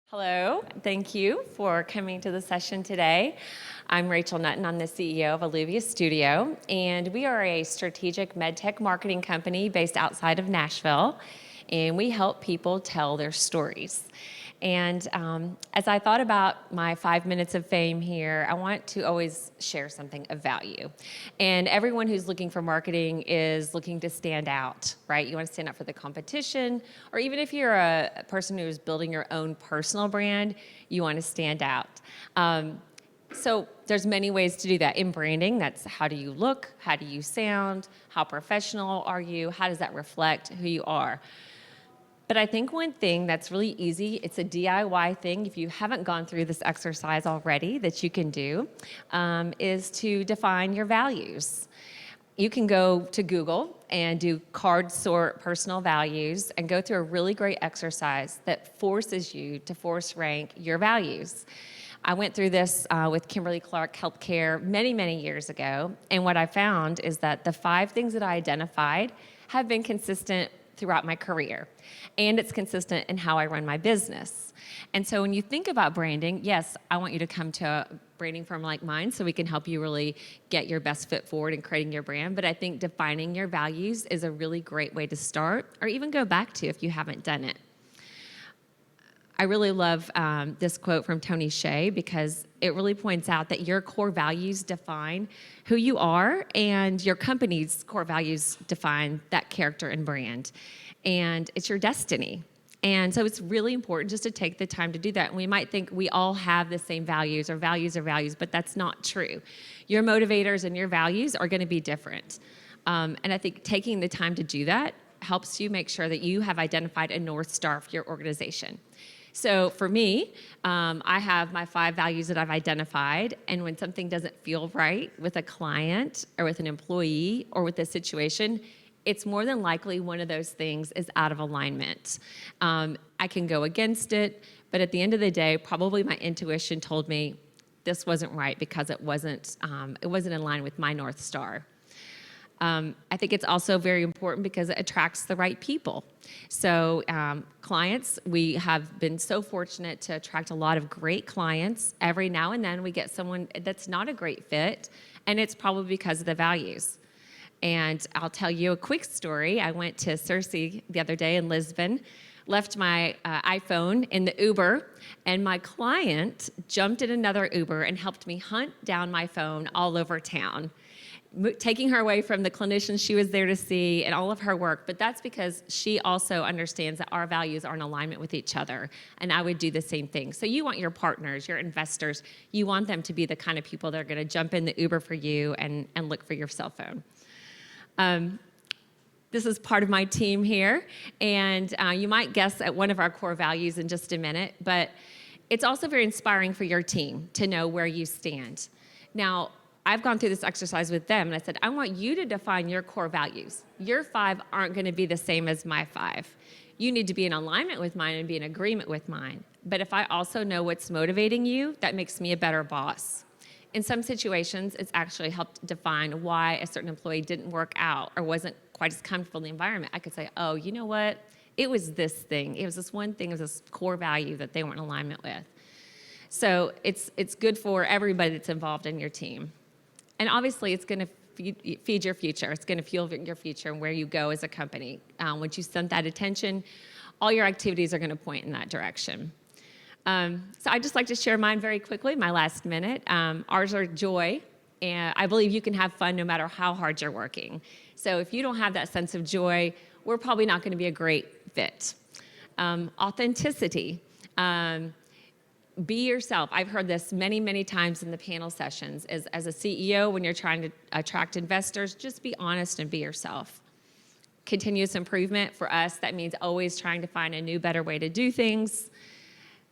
Hello, thank you for coming to the session today. I'm Rachel Nutton, I'm the CEO of Alluvia Studio, and we are a strategic medtech marketing company based outside of Nashville, and we help people tell their stories. And as I thought about my 5 minutes of fame here, I want to always share something of value. And everyone who's looking for marketing is looking to stand out, right? You want to stand out for the competition, or even if you're a person who's building your own personal brand, you want to stand out. So there's many ways to do that in branding. That's how do you look, how do you sound, how professional are you, how does that reflect who you are? But I think one thing that's really easy, it's a DIY thing, if you haven't gone through this exercise already that you can do, is to define your values. You can go to Google and do card sort personal values and go through a really great exercise that forces you to force rank your values. I went through this with Kimberly-Clark Healthcare many, many years ago, and what I found is that the 5 things that I identified have been consistent throughout my career, and it's consistent in how I run my business. And so when you think about branding, yes, I want you to come to a branding firm like mine so we can help you really get your best foot forward in creating your brand, but I think defining your values is a really great way to start, or even go back to if you haven't done it. I really love this quote from Tony Hsieh because it really points out that your core values define who you are, and your company's core values define that character and brand. And it's your destiny. And so it's really important just to take the time to do that. And we might think we all have the same values, or values are values, but that's not true. Your motivators and your values are going to be different. And I think taking the time to do that helps you make sure that you have identified a North Star for your organization. So for me, I have my 5 values that I've identified, and when something doesn't feel right with a client or with an employee or with a situation, it's more than likely one of those things is out of alignment. I can go against it, but at the end of the day, probably my intuition told me this wasn't right because it wasn't in line with my North Star. I think it's also very important because it attracts the right people. So clients, we have been so fortunate to attract a lot of great clients. Every now and then we get someone that's not a great fit, and it's probably because of the values. And I'll tell you a quick story. I went to Cersei the other day in Lisbon, left my iPhone in the Uber, and my client jumped in another Uber and helped me hunt down my phone all over town, taking her away from the clinicians she was there to see and all of her work. But that's because she also understands that our values are in alignment with each other, and I would do the same thing. So you want your partners, your investors, you want them to be the kind of people that are going to jump in the Uber for you and look for your cell phone. This is part of my team here, and you might guess at one of our core values in just a minute, but it's also very inspiring for your team to know where you stand. Now, I've gone through this exercise with them, and I said, I want you to define your core values. Your 5 aren't going to be the same as my 5. You need to be in alignment with mine and be in agreement with mine. But if I also know what's motivating you, that makes me a better boss. In some situations, it's actually helped define why a certain employee didn't work out or wasn't quite as comfortable in the environment. I could say, oh, you know what? It was this thing. It was this one thing, it was this core value that they weren't in alignment with. So it's good for everybody that's involved in your team. And obviously, it's going to feed your future. It's going to fuel your future and where you go as a company. Once you send that attention, all your activities are going to point in that direction. So I'd just like to share mine very quickly, my last minute. Ours are joy, and I believe you can have fun no matter how hard you're working. So if you don't have that sense of joy, we're probably not going to be a great fit. Authenticity. Be yourself. I've heard this many, many times in the panel sessions. As a CEO, when you're trying to attract investors, just be honest and be yourself. Continuous improvement for us, that means always trying to find a new, better way to do things.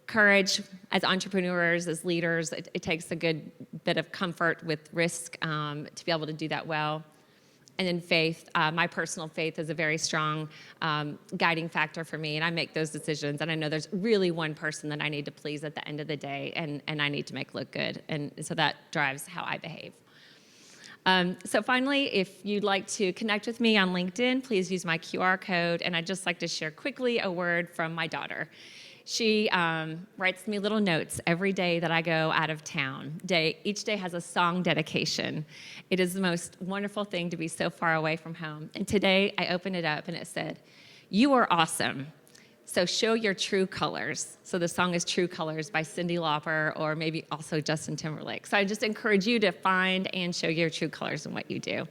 Courage, as entrepreneurs, as leaders, it takes a good bit of comfort with risk to be able to do that well. And then faith, my personal faith is a very strong guiding factor for me, and I make those decisions, and I know there's really one person that I need to please at the end of the day, and I need to make look good, and so that drives how I behave. So finally, if you'd like to connect with me on LinkedIn, please use my QR code. And I'd just like to share quickly a word from my daughter. She writes me little notes every day that I go out of town. Each day has a song dedication. It is the most wonderful thing to be so far away from home. And today I opened it up and it said, "You are awesome. So show your true colors." So the song is True Colors by Cyndi Lauper, or maybe also Justin Timberlake. So I just encourage you to find and show your true colors in what you do.